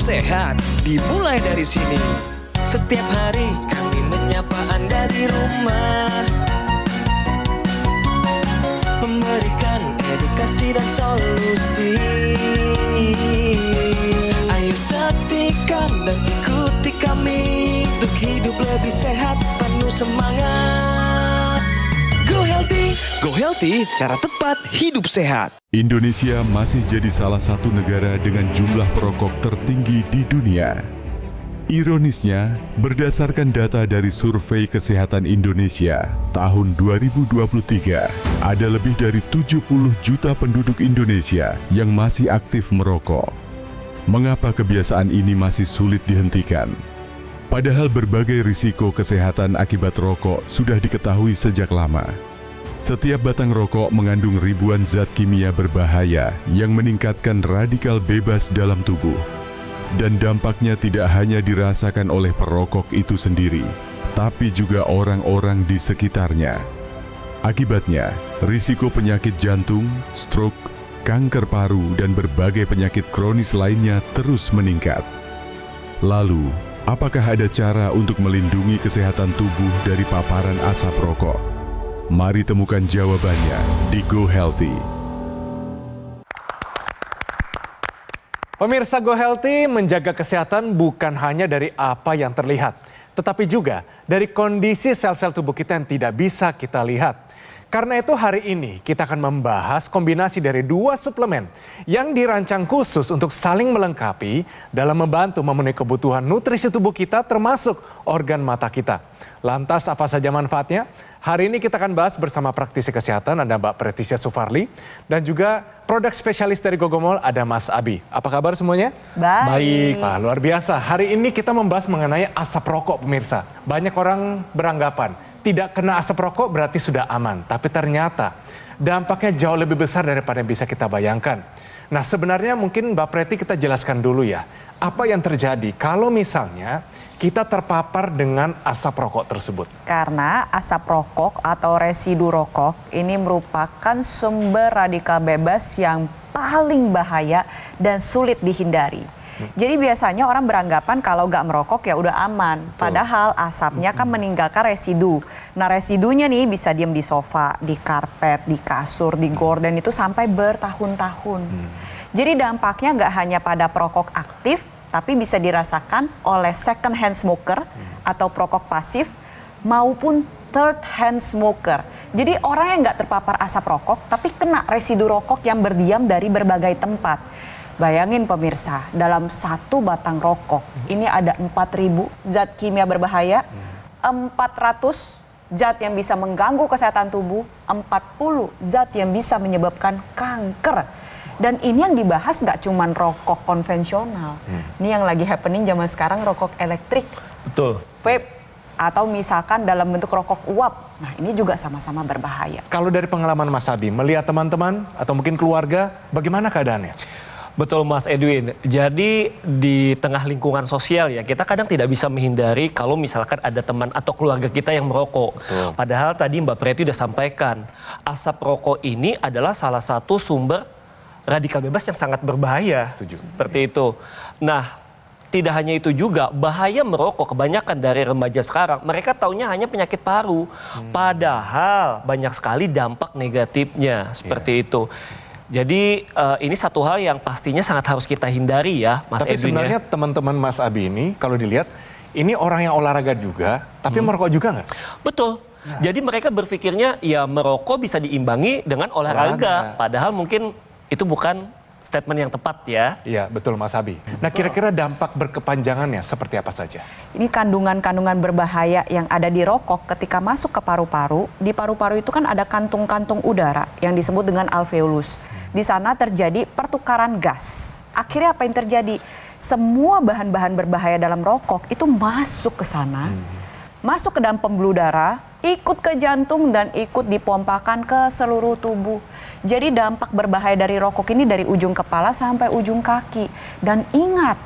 sehat dimulai dari sini. Setiap hari kami menyapa Anda di rumah, memberikan edukasi dan solusi. Ayo saksikan dan ikuti kami untuk hidup lebih sehat, penuh semangat. Go Healthy, cara tepat hidup sehat. Indonesia masih jadi salah satu negara dengan jumlah perokok tertinggi di dunia. Ironisnya, berdasarkan data dari Survei Kesehatan Indonesia tahun 2023, ada lebih dari 70 juta penduduk Indonesia yang masih aktif merokok. Mengapa kebiasaan ini masih sulit dihentikan? Padahal berbagai risiko kesehatan akibat rokok sudah diketahui sejak lama. Setiap batang rokok mengandung ribuan zat kimia berbahaya yang meningkatkan radikal bebas dalam tubuh. Dan dampaknya tidak hanya dirasakan oleh perokok itu sendiri, tapi juga orang-orang di sekitarnya. Akibatnya, risiko penyakit jantung, stroke, kanker paru, dan berbagai penyakit kronis lainnya terus meningkat. Lalu, apakah ada cara untuk melindungi kesehatan tubuh dari paparan asap rokok? Mari temukan jawabannya di Go Healthy. Pemirsa Go Healthy, menjaga kesehatan bukan hanya dari apa yang terlihat, tetapi juga dari kondisi sel-sel tubuh kita yang tidak bisa kita lihat. Karena itu hari ini kita akan membahas kombinasi dari dua suplemen yang dirancang khusus untuk saling melengkapi dalam membantu memenuhi kebutuhan nutrisi tubuh kita termasuk organ mata kita. Lantas apa saja manfaatnya? Hari ini kita akan bahas bersama praktisi kesehatan, ada Mbak Preticia Sufarli, dan juga produk spesialis dari Gogomol, ada Mas Abi. Apa kabar semuanya? Baik. Wah, luar biasa. Hari ini kita membahas mengenai asap rokok, pemirsa. Banyak orang beranggapan tidak kena asap rokok berarti sudah aman. Tapi ternyata dampaknya jauh lebih besar daripada yang bisa kita bayangkan. Nah, sebenarnya mungkin Mbak Preti kita jelaskan dulu ya. Apa yang terjadi kalau misalnya kita terpapar dengan asap rokok tersebut? Karena asap rokok atau residu rokok ini merupakan sumber radikal bebas yang paling bahaya dan sulit dihindari. Jadi biasanya orang beranggapan kalau nggak merokok ya udah aman. Padahal asapnya kan meninggalkan residu. Nah, residunya nih bisa diam di sofa, di karpet, di kasur, di gorden itu sampai bertahun-tahun. Jadi dampaknya nggak hanya pada perokok aktif, tapi bisa dirasakan oleh second hand smoker atau perokok pasif maupun third hand smoker. Jadi orang yang nggak terpapar asap rokok, tapi kena residu rokok yang berdiam dari berbagai tempat. Bayangin pemirsa, dalam satu batang rokok ini ada 4.000 zat kimia berbahaya, 400 zat yang bisa mengganggu kesehatan tubuh, 40 zat yang bisa menyebabkan kanker. Dan ini yang dibahas nggak cuma rokok konvensional. Ini yang lagi happening zaman sekarang rokok elektrik. Betul. Vape, atau misalkan dalam bentuk rokok uap. Nah, ini juga sama-sama berbahaya. Kalau dari pengalaman Mas Abi, melihat teman-teman atau mungkin keluarga, bagaimana keadaannya? Betul Mas Edwin. Jadi di tengah lingkungan sosial ya, kita kadang tidak bisa menghindari kalau misalkan ada teman atau keluarga kita yang merokok. Betul. Padahal tadi Mbak Preti udah sampaikan, asap rokok ini adalah salah satu sumber radikal bebas yang sangat berbahaya. Setuju. Seperti itu. Nah, tidak hanya itu juga, bahaya merokok kebanyakan dari remaja sekarang, mereka taunya hanya penyakit paru. Padahal banyak sekali dampak negatifnya, seperti itu. Jadi ini satu hal yang pastinya sangat harus kita hindari ya, Mas Tapi Edwin. sebenarnya teman-teman Mas Abi ini kalau dilihat, ini orang yang olahraga juga, tapi merokok juga nggak? Betul. Jadi mereka berpikirnya ya merokok bisa diimbangi dengan olahraga. Padahal mungkin itu bukan statement yang tepat ya. Iya, betul Mas Abi. Nah, kira-kira dampak berkepanjangannya seperti apa saja? Ini kandungan-kandungan berbahaya yang ada di rokok ketika masuk ke paru-paru. Di paru-paru itu kan ada kantung-kantung udara yang disebut dengan alveolus. Di sana terjadi pertukaran gas. Akhirnya apa yang terjadi? Semua bahan-bahan berbahaya dalam rokok itu masuk ke sana. Masuk ke dalam pembuluh darah, ikut ke jantung dan ikut dipompakan ke seluruh tubuh. Jadi dampak berbahaya dari rokok ini dari ujung kepala sampai ujung kaki. Dan ingat,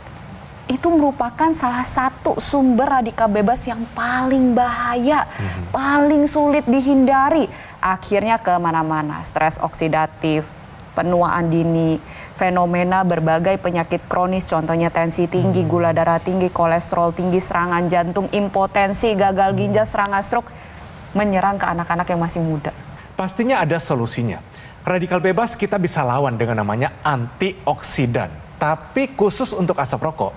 itu merupakan salah satu sumber radikal bebas yang paling bahaya, paling sulit dihindari. Akhirnya kemana-mana, stres oksidatif, penuaan dini, fenomena berbagai penyakit kronis, contohnya tensi tinggi, gula darah tinggi, kolesterol tinggi, serangan jantung, impotensi, gagal ginjal, serangan stroke, menyerang ke anak-anak yang masih muda. Pastinya ada solusinya. Radikal bebas kita bisa lawan dengan namanya antioksidan. Tapi khusus untuk asap rokok,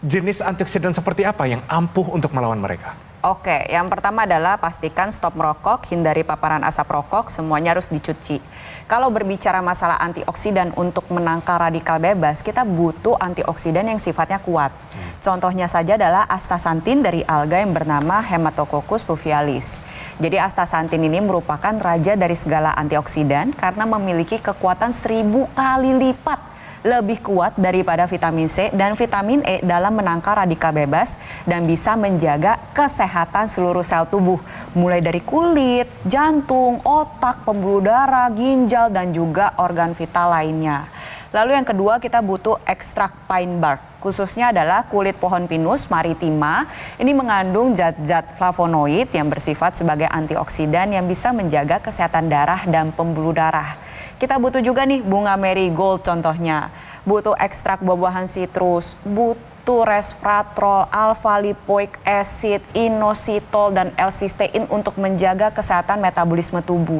jenis antioksidan seperti apa yang ampuh untuk melawan mereka? Oke, yang pertama adalah pastikan stop merokok, hindari paparan asap rokok, semuanya harus dicuci. Kalau berbicara masalah antioksidan untuk menangkal radikal bebas, kita butuh antioksidan yang sifatnya kuat. Contohnya saja adalah astaxanthin dari alga yang bernama Haematococcus pluvialis. Jadi astaxanthin ini merupakan raja dari segala antioksidan karena memiliki kekuatan 1000 kali lipat lebih kuat daripada vitamin C dan vitamin E dalam menangkal radikal bebas dan bisa menjaga kesehatan seluruh sel tubuh, mulai dari kulit, jantung, otak, pembuluh darah, ginjal, dan juga organ vital lainnya. Lalu yang kedua, kita butuh ekstrak pine bark, khususnya adalah kulit pohon pinus maritima. Ini mengandung zat-zat flavonoid yang bersifat sebagai antioksidan yang bisa menjaga kesehatan darah dan pembuluh darah. Kita butuh juga nih bunga marigold contohnya, butuh ekstrak buah-buahan sitrus, butuh resveratrol, alpha lipoic acid, inositol, dan L-cysteine untuk menjaga kesehatan metabolisme tubuh.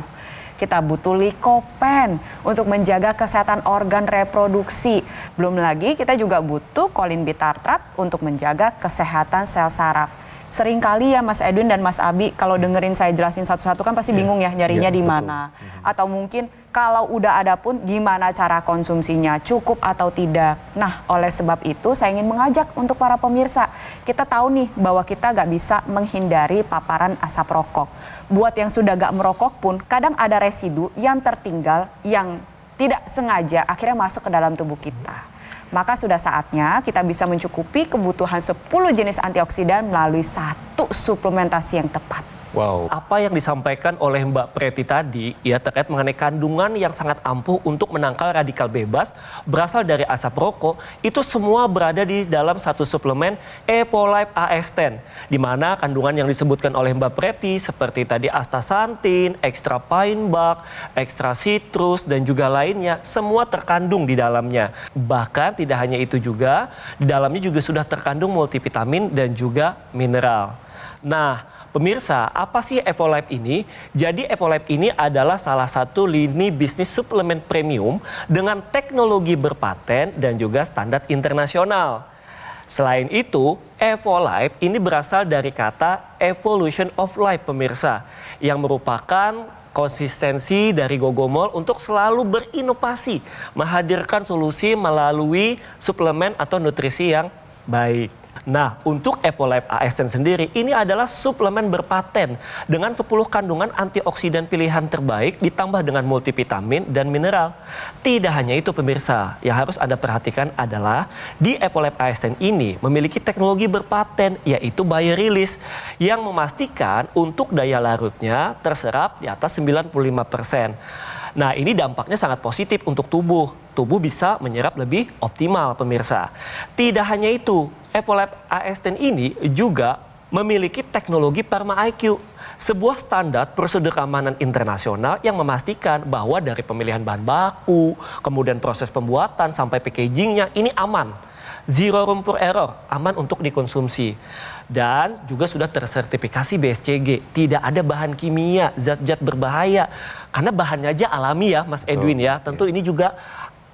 Kita butuh lycopene untuk menjaga kesehatan organ reproduksi. Belum lagi kita juga butuh kolin bitartrat untuk menjaga kesehatan sel saraf. Seringkali ya Mas Edwin dan Mas Abi kalau dengerin saya jelasin satu-satu kan pasti bingung ya nyarinya di mana. Atau mungkin kalau udah ada pun gimana cara konsumsinya, cukup atau tidak. Nah, oleh sebab itu saya ingin mengajak untuk para pemirsa. Kita tahu nih bahwa kita gak bisa menghindari paparan asap rokok. Buat yang sudah gak merokok pun kadang ada residu yang tertinggal yang tidak sengaja akhirnya masuk ke dalam tubuh kita. Maka sudah saatnya kita bisa mencukupi kebutuhan 10 jenis antioksidan melalui satu suplementasi yang tepat. Wow. Apa yang disampaikan oleh Mbak Preti tadi ya terkait mengenai kandungan yang sangat ampuh untuk menangkal radikal bebas berasal dari asap rokok, itu semua berada di dalam satu suplemen Epolife AS10, di mana kandungan yang disebutkan oleh Mbak Preti seperti tadi astaxanthin, ekstra pine bark, ekstra citrus dan juga lainnya semua terkandung di dalamnya. Bahkan tidak hanya itu juga, di dalamnya juga sudah terkandung multivitamin dan juga mineral. Nah, pemirsa, apa sih Epolife ini? Jadi Epolife ini adalah salah satu lini bisnis suplemen premium dengan teknologi berpaten dan juga standar internasional. Selain itu, Epolife ini berasal dari kata evolution of life pemirsa, yang merupakan konsistensi dari Gogomol untuk selalu berinovasi, menghadirkan solusi melalui suplemen atau nutrisi yang baik. Nah, untuk Epolife AS10 sendiri, ini adalah suplemen berpaten dengan 10 kandungan antioksidan pilihan terbaik ditambah dengan multivitamin dan mineral. Tidak hanya itu pemirsa, yang harus Anda perhatikan adalah di Epolife AS10 ini memiliki teknologi berpaten yaitu biorelease yang memastikan untuk daya larutnya terserap di atas 95%. Nah, ini dampaknya sangat positif untuk tubuh. Tubuh bisa menyerap lebih optimal pemirsa. Tidak hanya itu, Epolife AS10 ini juga memiliki teknologi Pharma IQ, sebuah standar prosedur keamanan internasional yang memastikan bahwa dari pemilihan bahan baku, kemudian proses pembuatan sampai packagingnya ini aman. Zero room for error, aman untuk dikonsumsi. Dan juga sudah tersertifikasi BSCG, tidak ada bahan kimia, zat-zat berbahaya. Karena bahannya aja alami ya Mas Edwin ya, tentu ini juga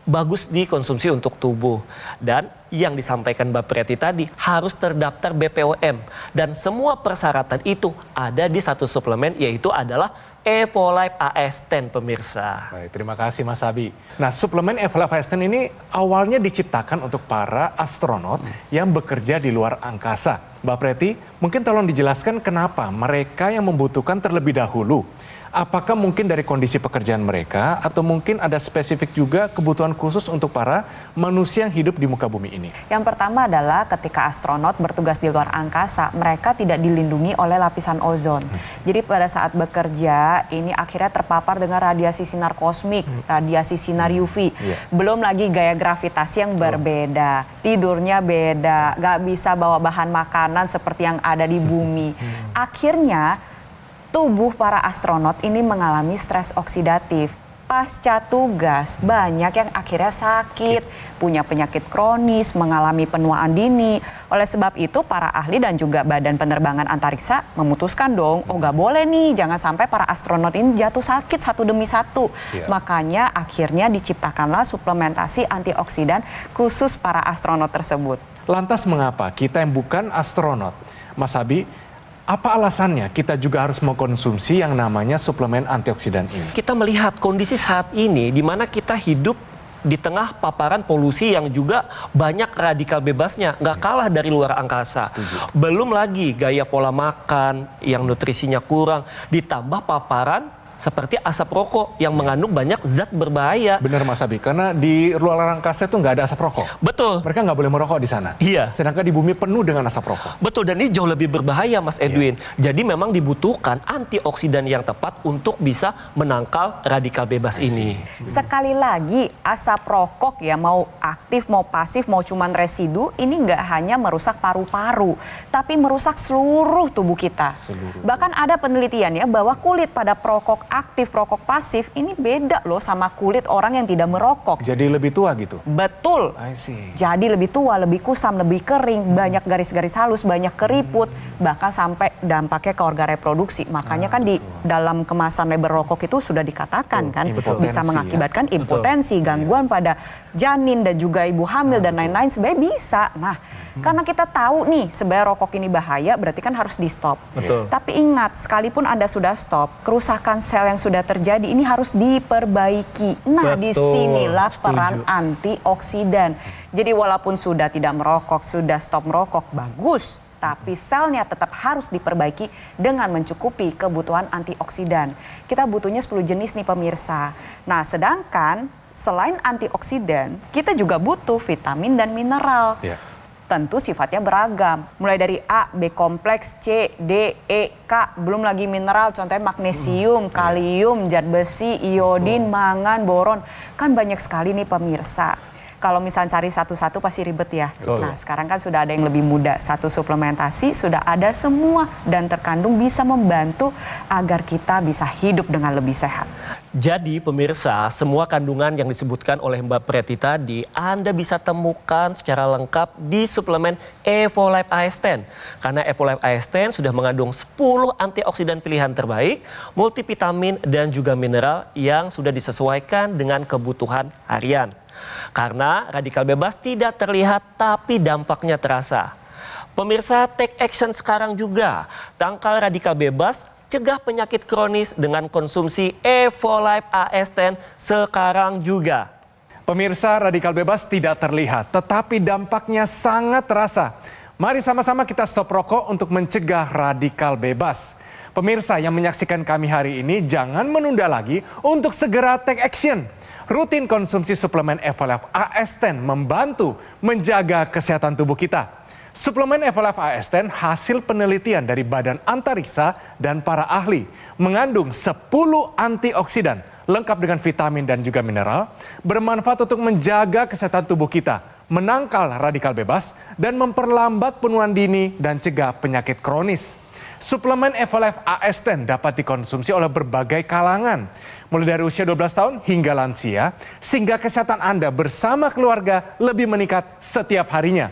bagus dikonsumsi untuk tubuh. Dan yang disampaikan Mbak Preti tadi harus terdaftar BPOM. Dan semua persyaratan itu ada di satu suplemen yaitu adalah Epolife AS10 pemirsa. Baik, terima kasih Mas Abi. Nah, suplemen Epolife AS10 ini awalnya diciptakan untuk para astronot yang bekerja di luar angkasa. Mbak Preti, mungkin tolong dijelaskan kenapa mereka yang membutuhkan terlebih dahulu. Apakah mungkin dari kondisi pekerjaan mereka atau mungkin ada spesifik juga kebutuhan khusus untuk para manusia yang hidup di muka bumi ini? Yang pertama adalah ketika astronot bertugas di luar angkasa, mereka tidak dilindungi oleh lapisan ozon. Jadi pada saat bekerja ini akhirnya terpapar dengan radiasi sinar kosmik, radiasi sinar UV. Belum lagi gaya gravitasi yang berbeda, tidurnya beda, gak bisa bawa bahan makanan seperti yang ada di bumi. Akhirnya tubuh para astronot ini mengalami stres oksidatif. pasca tugas banyak yang akhirnya sakit, punya penyakit kronis, mengalami penuaan dini. Oleh sebab itu para ahli dan juga Badan Penerbangan Antariksa memutuskan dong, oh nggak boleh nih, jangan sampai para astronot ini jatuh sakit satu demi satu. Makanya akhirnya diciptakanlah suplementasi antioksidan khusus para astronot tersebut. Lantas mengapa kita yang bukan astronot, Mas Abi, apa alasannya kita juga harus mengkonsumsi yang namanya suplemen antioksidan ini? Kita melihat kondisi saat ini di mana kita hidup di tengah paparan polusi yang juga banyak radikal bebasnya, nggak kalah dari luar angkasa. Belum lagi gaya pola makan yang nutrisinya kurang, ditambah paparan seperti asap rokok yang mengandung banyak zat berbahaya. Benar Mas Abi, karena di luar angkasa itu nggak ada asap rokok. Betul. Mereka nggak boleh merokok di sana. Iya. Sedangkan di bumi penuh dengan asap rokok. Betul, dan ini jauh lebih berbahaya Mas Edwin. Jadi memang dibutuhkan antioksidan yang tepat untuk bisa menangkal radikal bebas ini. Sekali lagi, asap rokok ya mau aktif, mau pasif, mau cuman residu, ini nggak hanya merusak paru-paru, tapi merusak seluruh tubuh kita. Bahkan ada penelitian ya bahwa kulit pada perokok aktif, perokok pasif ini beda loh sama kulit orang yang tidak merokok. Jadi lebih tua gitu? Betul. I see. Jadi lebih tua, lebih kusam, lebih kering, banyak garis-garis halus, banyak keriput, bahkan sampai dampaknya ke organ reproduksi. Makanya kan di dalam kemasan label rokok itu sudah dikatakan kan bisa mengakibatkan impotensi, gangguan pada janin dan juga ibu hamil dan lain-lain, sebenarnya bisa. Nah, karena kita tahu nih sebenarnya rokok ini bahaya, berarti kan harus di stop. Tapi ingat, sekalipun Anda sudah stop, kerusakan sel yang sudah terjadi ini harus diperbaiki. Nah, disinilah peran antioksidan. Jadi walaupun sudah tidak merokok, sudah stop merokok, bagus. Tapi selnya tetap harus diperbaiki dengan mencukupi kebutuhan antioksidan. Kita butuhnya 10 jenis nih pemirsa. Nah, sedangkan selain antioksidan, kita juga butuh vitamin dan mineral. Tentu sifatnya beragam, mulai dari A, B kompleks, C, D, E, K, belum lagi mineral, contohnya magnesium, kalium, zat besi, iodin, mangan, boron. Kan banyak sekali nih pemirsa. Kalau misalnya cari satu-satu pasti ribet ya. Nah, sekarang kan sudah ada yang lebih mudah. Satu suplementasi sudah ada semua dan terkandung bisa membantu agar kita bisa hidup dengan lebih sehat. Jadi pemirsa, semua kandungan yang disebutkan oleh Mbak Preti tadi Anda bisa temukan secara lengkap di suplemen Evolife AS10. Karena Evolife AS10 sudah mengandung 10 antioksidan pilihan terbaik, multivitamin dan juga mineral yang sudah disesuaikan dengan kebutuhan harian. Karena radikal bebas tidak terlihat tapi dampaknya terasa. Pemirsa, take action sekarang juga. Tangkal radikal bebas, cegah penyakit kronis dengan konsumsi Evolife AS10 sekarang juga. Pemirsa, radikal bebas tidak terlihat, tetapi dampaknya sangat terasa. Mari sama-sama kita stop rokok untuk mencegah radikal bebas. Pemirsa yang menyaksikan kami hari ini, jangan menunda lagi untuk segera take action. Rutin konsumsi suplemen Evolife AS10 membantu menjaga kesehatan tubuh kita. Suplemen Evolife AS10 hasil penelitian dari Badan Antariksa dan para ahli. Mengandung 10 antioksidan, lengkap dengan vitamin dan juga mineral, bermanfaat untuk menjaga kesehatan tubuh kita, menangkal radikal bebas, dan memperlambat penuaan dini dan cegah penyakit kronis. Suplemen Evolife AS10 dapat dikonsumsi oleh berbagai kalangan, mulai dari usia 12 tahun hingga lansia, sehingga kesehatan Anda bersama keluarga lebih meningkat setiap harinya.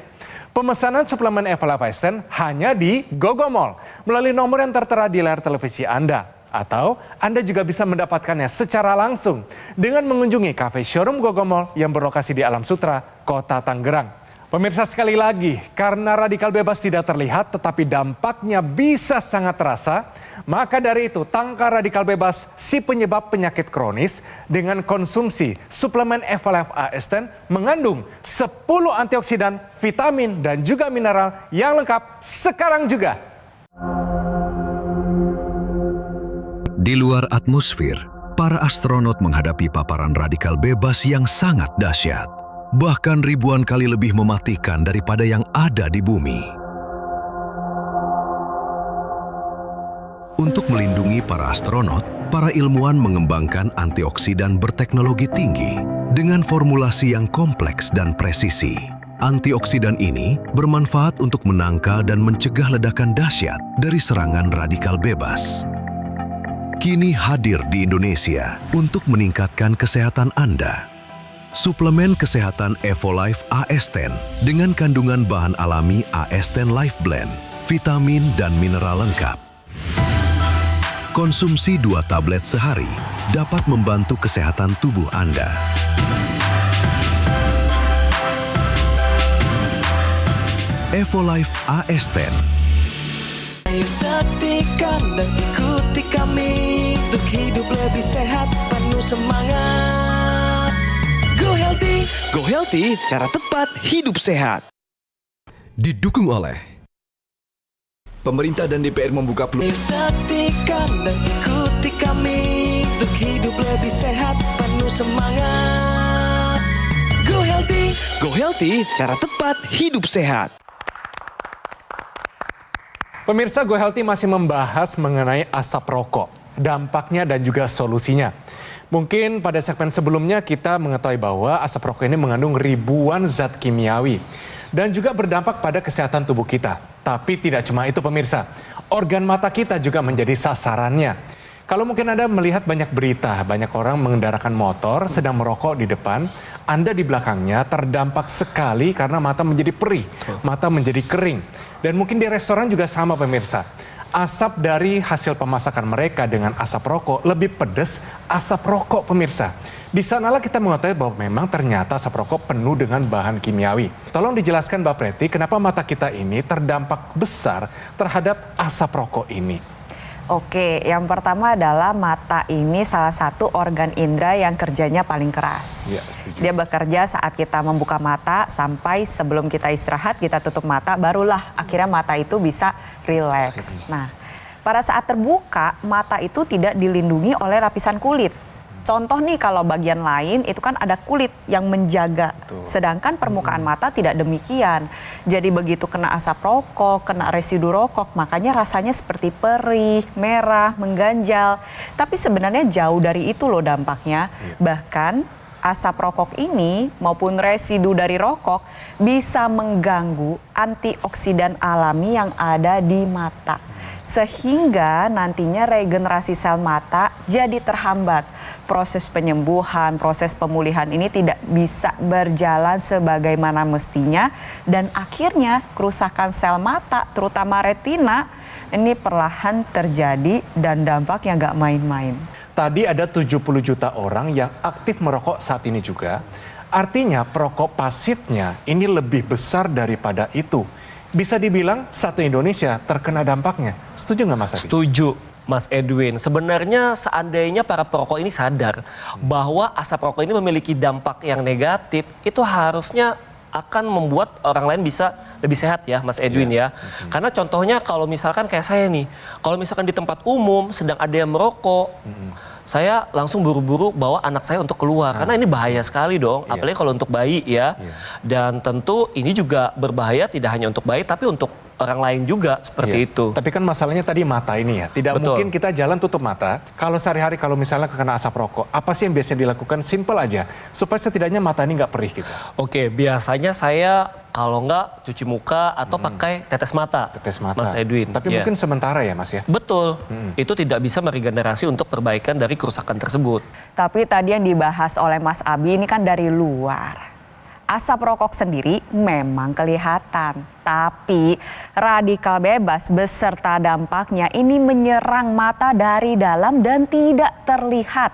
Pemesanan suplemen Evolife AS10 hanya di Gogomall melalui nomor yang tertera di layar televisi Anda. Atau Anda juga bisa mendapatkannya secara langsung dengan mengunjungi kafe showroom Gogomall yang berlokasi di Alam Sutra, Kota Tangerang. Pemirsa, sekali lagi, karena radikal bebas tidak terlihat tetapi dampaknya bisa sangat terasa, maka dari itu tangkal radikal bebas si penyebab penyakit kronis dengan konsumsi suplemen Evolife AS10 mengandung 10 antioksidan, vitamin dan juga mineral yang lengkap sekarang juga. Di luar atmosfer, para astronot menghadapi paparan radikal bebas yang sangat dahsyat. Bahkan ribuan kali lebih mematikan daripada yang ada di bumi. Untuk melindungi para astronot, para ilmuwan mengembangkan antioksidan berteknologi tinggi dengan formulasi yang kompleks dan presisi. Antioksidan ini bermanfaat untuk menangkal dan mencegah ledakan dahsyat dari serangan radikal bebas. kini hadir di Indonesia untuk meningkatkan kesehatan Anda. Suplemen kesehatan Evolife AS10 dengan kandungan bahan alami AS10 Life Blend, vitamin dan mineral lengkap. Konsumsi 2 tablet sehari dapat membantu kesehatan tubuh Anda. Evolife AS10. Ayo saksikan dan ikuti kami untuk hidup lebih sehat, penuh semangat. Go Healthy, cara tepat hidup sehat. Didukung oleh pemerintah dan DPR membuka peluang. Ayo saksikan dan ikuti kami untuk hidup lebih sehat, penuh semangat. Go Healthy, cara tepat hidup sehat. Pemirsa, Go Healthy masih membahas mengenai asap rokok, dampaknya dan juga solusinya. Mungkin pada segmen sebelumnya kita mengetahui bahwa asap rokok ini mengandung ribuan zat kimiawi dan juga berdampak pada kesehatan tubuh kita. Tapi tidak cuma itu pemirsa, organ mata kita juga menjadi sasarannya. Kalau mungkin Anda melihat banyak berita, banyak orang mengendarakan motor sedang merokok di depan, Anda di belakangnya terdampak sekali karena mata menjadi perih, mata menjadi kering. Dan mungkin di restoran juga sama pemirsa. Asap dari hasil pemasakan mereka dengan asap rokok lebih pedas asap rokok pemirsa. Di sanalah kita mengetahui bahwa memang ternyata asap rokok penuh dengan bahan kimiawi. Tolong dijelaskan Mbak Preti, kenapa mata kita ini terdampak besar terhadap asap rokok ini? Oke, yang pertama adalah mata ini salah satu organ indera yang kerjanya paling keras. Ya, setuju. Dia bekerja saat kita membuka mata sampai sebelum kita istirahat, kita tutup mata, barulah akhirnya mata itu bisa rileks. Nah, pada saat terbuka, mata itu tidak dilindungi oleh lapisan kulit. Contoh nih, kalau bagian lain itu kan ada kulit yang menjaga. Sedangkan permukaan mata tidak demikian. Jadi begitu kena asap rokok, kena residu rokok, makanya rasanya seperti perih, merah, mengganjal. Tapi sebenarnya jauh dari itu loh dampaknya. Bahkan asap rokok ini maupun residu dari rokok bisa mengganggu antioksidan alami yang ada di mata. Sehingga nantinya regenerasi sel mata jadi terhambat. Proses penyembuhan, proses pemulihan ini tidak bisa berjalan sebagaimana mestinya. Dan akhirnya kerusakan sel mata, terutama retina, ini perlahan terjadi dan dampaknya nggak main-main. Tadi ada 70 juta orang yang aktif merokok saat ini juga. Artinya perokok pasifnya ini lebih besar daripada itu. Bisa dibilang satu Indonesia terkena dampaknya. Setuju nggak Mas Adi? Setuju, Mas Edwin. Sebenarnya seandainya para perokok ini sadar bahwa asap rokok ini memiliki dampak yang negatif, itu harusnya akan membuat orang lain bisa lebih sehat ya Mas Edwin ya. Karena contohnya kalau misalkan kayak saya nih, kalau misalkan di tempat umum sedang ada yang merokok, saya langsung buru-buru bawa anak saya untuk keluar. Karena ini bahaya sekali dong, apalagi kalau untuk bayi ya. Dan tentu ini juga berbahaya tidak hanya untuk bayi tapi untuk orang lain juga seperti itu. Tapi kan masalahnya tadi mata ini ya. Tidak Betul. mungkin kita jalan tutup mata. Kalau sehari-hari kalau misalnya kena asap rokok, apa sih yang biasanya dilakukan? Simple aja. Supaya setidaknya mata ini nggak perih gitu. Oke, biasanya saya kalau nggak cuci muka atau pakai tetes mata. Tetes mata. Mas Edwin. Tapi ya. mungkin sementara ya Mas ya. Betul. Itu tidak bisa meregenerasi untuk perbaikan dari kerusakan tersebut. Tapi tadi yang dibahas oleh Mas Abi ini kan dari luar. Asap rokok sendiri memang kelihatan, tapi radikal bebas beserta dampaknya ini menyerang mata dari dalam dan tidak terlihat.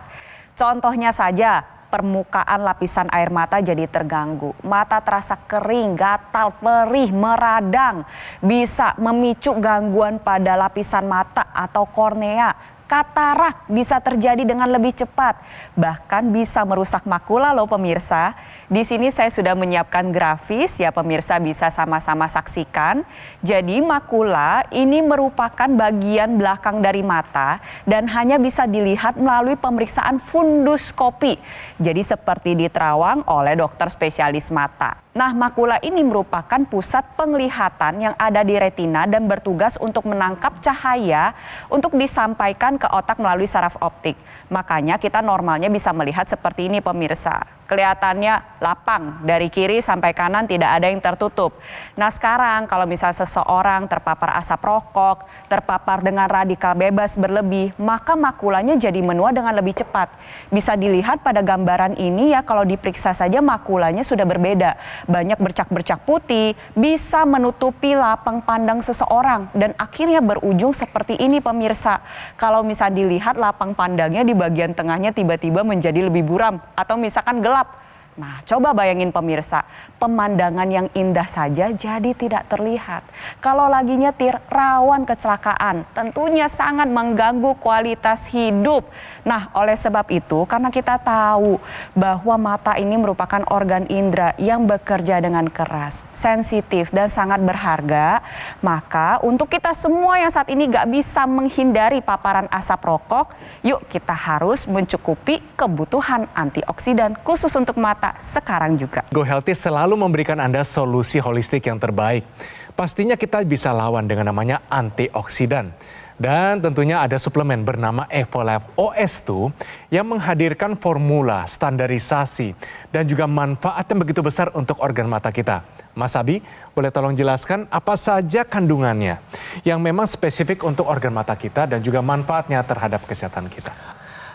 Contohnya saja, permukaan lapisan air mata jadi terganggu. Mata terasa kering, gatal, perih, meradang. Bisa memicu gangguan pada lapisan mata atau kornea. Katarak bisa terjadi dengan lebih cepat. Bahkan bisa merusak makula loh pemirsa. Di sini saya sudah menyiapkan grafis ya pemirsa bisa sama-sama saksikan. Jadi makula ini merupakan bagian belakang dari mata dan hanya bisa dilihat melalui pemeriksaan funduskopi. Jadi seperti diterawang oleh dokter spesialis mata. Nah, makula ini merupakan pusat penglihatan yang ada di retina dan bertugas untuk menangkap cahaya untuk disampaikan ke otak melalui saraf optik. Makanya kita normalnya bisa melihat seperti ini pemirsa. kelihatannya lapang dari kiri sampai kanan tidak ada yang tertutup. Nah sekarang kalau misalnya seseorang terpapar asap rokok, terpapar dengan radikal bebas berlebih, maka makulanya jadi menua dengan lebih cepat. Bisa dilihat pada gambaran ini ya, kalau diperiksa saja makulanya sudah berbeda. Banyak bercak-bercak putih, bisa menutupi lapang pandang seseorang dan akhirnya berujung seperti ini pemirsa. Kalau misalnya dilihat lapang pandangnya di bagian tengahnya tiba-tiba menjadi lebih buram atau misalkan gelap. Nah, coba bayangin pemirsa, pemandangan yang indah saja jadi tidak terlihat. Kalau lagi nyetir, rawan kecelakaan, tentunya sangat mengganggu kualitas hidup. Nah, oleh sebab itu, karena kita tahu bahwa mata ini merupakan organ indera yang bekerja dengan keras, sensitif, dan sangat berharga, maka untuk kita semua yang saat ini gak bisa menghindari paparan asap rokok, yuk kita harus mencukupi kebutuhan antioksidan khusus untuk mata sekarang juga. Go Healthy selalu memberikan Anda solusi holistik yang terbaik. Pastinya kita bisa lawan dengan namanya antioksidan. Dan tentunya ada suplemen bernama Evolife OS2 yang menghadirkan formula, standarisasi, dan juga manfaat yang begitu besar untuk organ mata kita. Mas Abi, boleh tolong jelaskan apa saja kandungannya yang memang spesifik untuk organ mata kita dan juga manfaatnya terhadap kesehatan kita?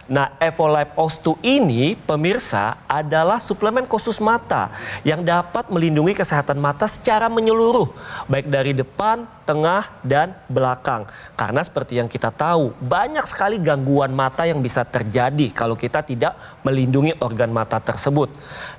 Nah, Evolife OS2 ini, pemirsa, adalah suplemen khusus mata yang dapat melindungi kesehatan mata secara menyeluruh, baik dari depan, tengah, dan belakang. Karena seperti yang kita tahu, banyak sekali gangguan mata yang bisa terjadi kalau kita tidak melindungi organ mata tersebut.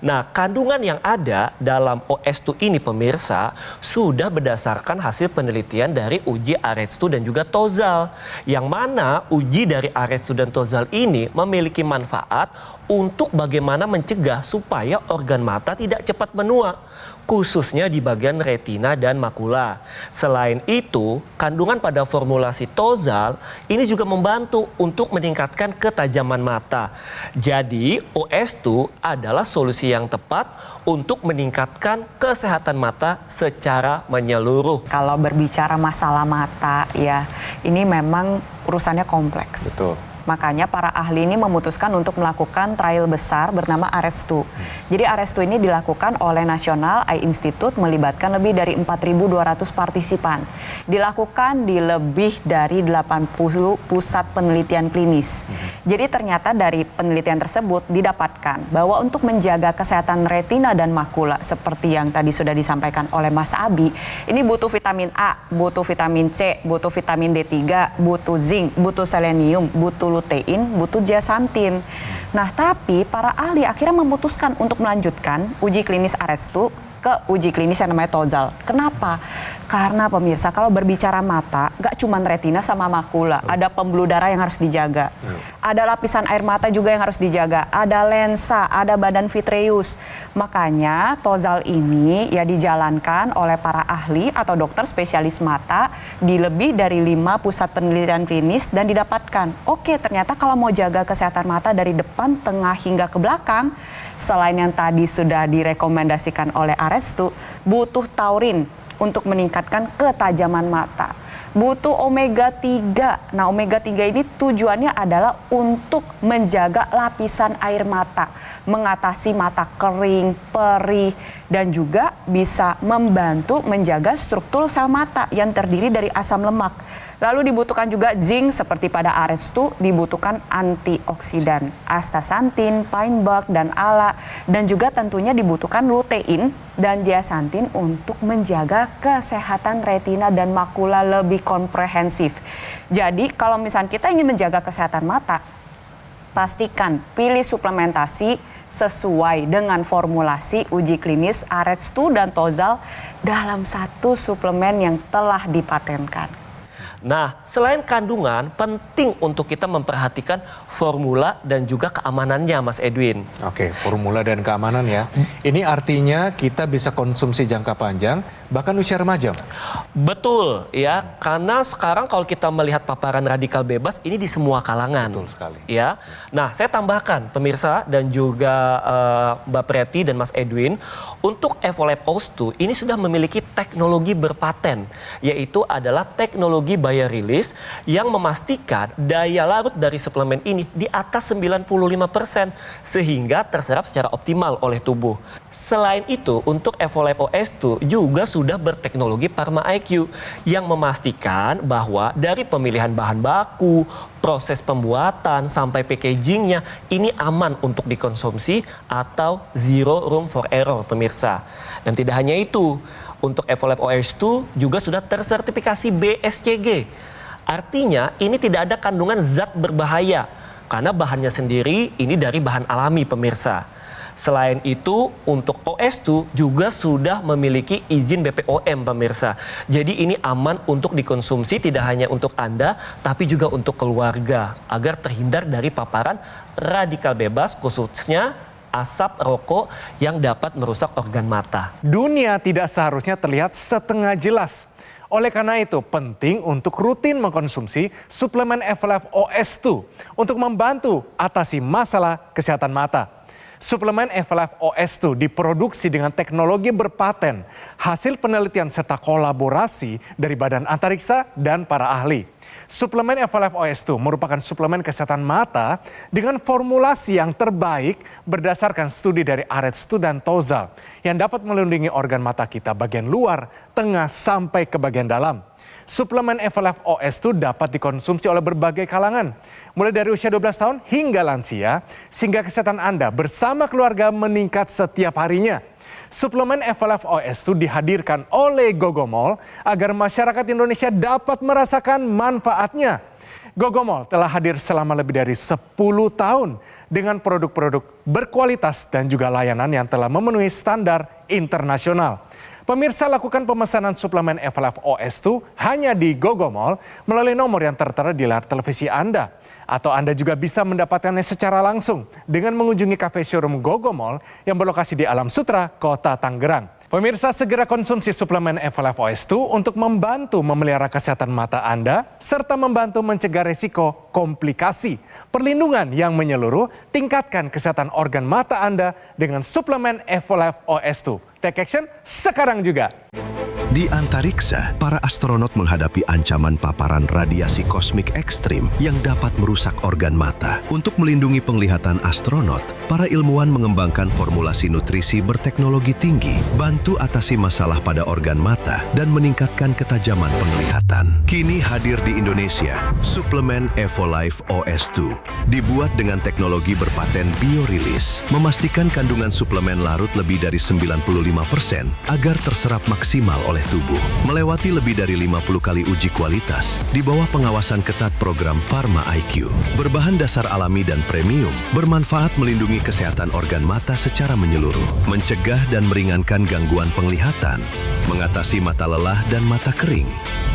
Nah, kandungan yang ada dalam OS2 ini, pemirsa, sudah berdasarkan hasil penelitian dari uji AREDS2 dan juga Tozal. Yang mana uji dari AREDS2 dan Tozal ini memiliki manfaat untuk bagaimana mencegah supaya organ mata tidak cepat menua, khususnya di bagian retina dan makula. Selain itu, kandungan pada formulasi Tozal ini juga membantu untuk meningkatkan ketajaman mata. Jadi, OS2 adalah solusi yang tepat untuk meningkatkan kesehatan mata secara menyeluruh. Kalau berbicara masalah mata ya, ini memang urusannya kompleks. Betul. Makanya para ahli ini memutuskan untuk melakukan trial besar bernama AREDS2. Jadi AREDS2 ini dilakukan oleh National Eye Institute melibatkan lebih dari 4.200 partisipan. Dilakukan di lebih dari 80 pusat penelitian klinis. Jadi ternyata dari penelitian tersebut didapatkan bahwa untuk menjaga kesehatan retina dan makula seperti yang tadi sudah disampaikan oleh Mas Abi, ini butuh vitamin A, butuh vitamin C, butuh vitamin D3, butuh zinc, butuh selenium, butuh lutein, butuh zeaxanthin. Nah, tapi para ahli akhirnya memutuskan untuk melanjutkan uji klinis AREDS2 ke uji klinis yang namanya Tozal. Kenapa? Karena pemirsa, kalau berbicara mata, gak cuma retina sama makula. Ada pembuluh darah yang harus dijaga. Ada lapisan air mata juga yang harus dijaga. Ada lensa, ada badan vitreus. Makanya Tozal ini ya dijalankan oleh para ahli atau dokter spesialis mata di lebih dari 5 pusat penelitian klinis dan didapatkan. Oke, ternyata kalau mau jaga kesehatan mata dari depan, tengah hingga ke belakang, selain yang tadi sudah direkomendasikan oleh AREDS2, butuh taurin untuk meningkatkan ketajaman mata. Butuh omega 3. Nah, omega 3 ini tujuannya adalah untuk menjaga lapisan air mata, mengatasi mata kering, perih, dan juga bisa membantu menjaga struktur sel mata yang terdiri dari asam lemak. Lalu dibutuhkan juga zinc seperti pada AREDS2, dibutuhkan antioksidan, astaxanthin, pine bark, dan ala, dan juga tentunya dibutuhkan lutein dan zeaxanthin untuk menjaga kesehatan retina dan makula lebih komprehensif. Jadi kalau misalnya kita ingin menjaga kesehatan mata, pastikan pilih suplementasi sesuai dengan formulasi uji klinis AREDS2 dan Tozal dalam satu suplemen yang telah dipatenkan. Nah, selain kandungan, penting untuk kita memperhatikan formula dan juga keamanannya, Mas Edwin. Oke, formula dan keamanan ya. Ini artinya kita bisa konsumsi jangka panjang, bahkan usia remaja. Betul, ya. Karena sekarang kalau kita melihat paparan radikal bebas, ini di semua kalangan. Betul sekali. Ya. Nah, saya tambahkan, pemirsa dan juga Mbak Preti dan Mas Edwin, untuk Evolife OS2 ini sudah memiliki teknologi berpaten, yaitu adalah teknologi biodiesel release yang memastikan daya larut dari suplemen ini di atas 95% sehingga terserap secara optimal oleh tubuh. Selain itu, untuk Evolife OS2 juga sudah berteknologi Pharma IQ yang memastikan bahwa dari pemilihan bahan baku, proses pembuatan sampai packagingnya ini aman untuk dikonsumsi atau zero room for error, pemirsa. Dan tidak hanya itu, untuk Evolife OS2 juga sudah tersertifikasi BSCG. Artinya ini tidak ada kandungan zat berbahaya karena bahannya sendiri ini dari bahan alami, pemirsa. Selain itu, untuk OS2 juga sudah memiliki izin BPOM, pemirsa. Jadi ini aman untuk dikonsumsi tidak hanya untuk Anda, tapi juga untuk keluarga agar terhindar dari paparan radikal bebas, khususnya asap rokok yang dapat merusak organ mata. Dunia tidak seharusnya terlihat setengah jelas. Oleh karena itu, penting untuk rutin mengkonsumsi suplemen Evolife OS2 untuk membantu atasi masalah kesehatan mata. Suplemen Evolife OS2 diproduksi dengan teknologi berpaten, hasil penelitian serta kolaborasi dari Badan Antariksa dan para ahli. Suplemen Evolife OS2 merupakan suplemen kesehatan mata dengan formulasi yang terbaik berdasarkan studi dari Arets dan Tozal yang dapat melindungi organ mata kita bagian luar, tengah, sampai ke bagian dalam. Suplemen Evolife OS2 dapat dikonsumsi oleh berbagai kalangan, mulai dari usia 12 tahun hingga lansia, sehingga kesehatan Anda bersama keluarga meningkat setiap harinya. Suplemen Evolife OS2 dihadirkan oleh Gogomol agar masyarakat Indonesia dapat merasakan manfaatnya. Gogomol telah hadir selama lebih dari 10 tahun dengan produk-produk berkualitas dan juga layanan yang telah memenuhi standar internasional. Pemirsa, lakukan pemesanan suplemen Evolife OS2 hanya di Gogomol melalui nomor yang tertera di layar televisi Anda. Atau Anda juga bisa mendapatkannya secara langsung dengan mengunjungi kafe showroom Gogomol yang berlokasi di Alam Sutra, Kota Tangerang. Pemirsa, segera konsumsi suplemen Evolife OS2 untuk membantu memelihara kesehatan mata Anda serta membantu mencegah risiko komplikasi. Perlindungan yang menyeluruh, tingkatkan kesehatan organ mata Anda dengan suplemen Evolife OS2. Take action sekarang juga. Di antariksa, para astronot menghadapi ancaman paparan radiasi kosmik ekstrim yang dapat merusak organ mata. Untuk melindungi penglihatan astronot, para ilmuwan mengembangkan formulasi nutrisi berteknologi tinggi, bantu atasi masalah pada organ mata, dan meningkatkan ketajaman penglihatan. Kini hadir di Indonesia, suplemen Evolife OS2. Dibuat dengan teknologi berpaten biorelease, memastikan kandungan suplemen larut lebih dari 95% agar terserap maksimal oleh tubuh. Melewati lebih dari 50 kali uji kualitas di bawah pengawasan ketat program Pharma IQ. Berbahan dasar alami dan premium, bermanfaat melindungi kesehatan organ mata secara menyeluruh, mencegah dan meringankan gangguan penglihatan, mengatasi mata lelah dan mata kering,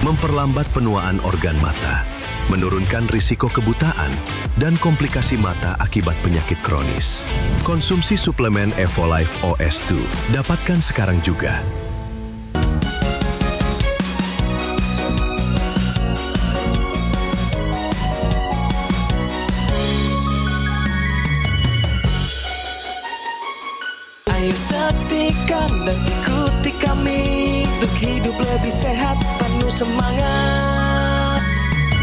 memperlambat penuaan organ mata, menurunkan risiko kebutaan, dan komplikasi mata akibat penyakit kronis. Konsumsi suplemen Evolife OS2. Dapatkan sekarang juga. Ayo saksikan dan ikuti kami untuk hidup lebih sehat, penuh semangat.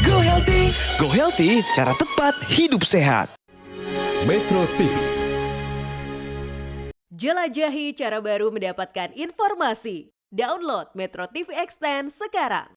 Go Healthy, cara tepat hidup sehat. Metro TV. Jelajahi cara baru mendapatkan informasi. Download Metro TV Extend sekarang.